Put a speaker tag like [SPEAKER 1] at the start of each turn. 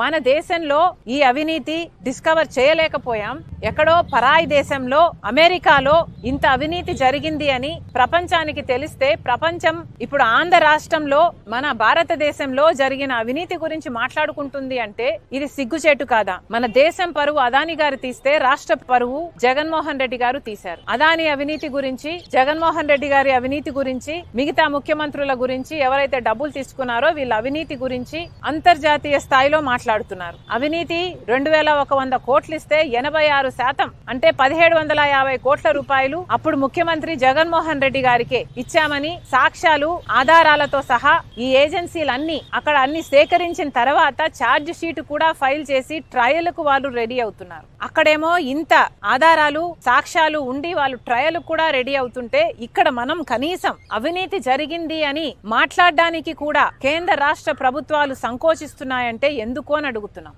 [SPEAKER 1] మన దేశంలో ఈ అవినీతి డిస్కవర్ చేయలేకపోయాం. ఎక్కడో పరాయి దేశంలో అమెరికాలో ఇంత అవినీతి జరిగింది అని ప్రపంచానికి తెలిస్తే ప్రపంచం ఇప్పుడు ఆంధ్ర రాష్ట్రంలో మన భారతదేశంలో జరిగిన అవినీతి గురించి మాట్లాడుకుంటుంది అంటే ఇది సిగ్గుచేటు కాదా? మన దేశం పరువు అదాని గారు తీస్తే రాష్ట్ర పరువు జగన్మోహన్ రెడ్డి గారు తీశారు. అదాని అవినీతి గురించి, జగన్మోహన్ రెడ్డి గారి అవినీతి గురించి, మిగతా ముఖ్యమంత్రుల గురించి, ఎవరైతే డబ్బులు తీసుకున్నారో వీళ్ళ అవినీతి గురించి అంతర్జాతీయ స్థాయిలో మాట్లాడుతున్నారు. అవినీతి 2100 కోట్లు ఇస్తే 86% అంటే 1750 కోట్ల రూపాయలు అప్పుడు ముఖ్యమంత్రి జగన్మోహన్ రెడ్డి గారికే ఇచ్చామని సాక్ష్యాలు ఆధారాలతో సహా ఈ ఏజెన్సీలన్నీ అక్కడ అన్ని సేకరించిన తర్వాత ఛార్జ్ షీట్ కూడా ఫైల్ చేసి ట్రయల్ కు వాళ్ళు రెడీ అవుతున్నారు. అక్కడేమో ఇంత ఆధారాలు సాక్ష్యాలు ఉండి వాళ్ళు ట్రయల్ కూడా రెడీ అవుతుంటే ఇక్కడ మనం కనీసం అవినీతి జరిగింది అని మాట్లాడడానికి కూడా కేంద్ర రాష్ట్ర ప్రభుత్వాలు సంకోచిస్తున్నాయంటే ఎందుకు అని అడుగుతున్నాం.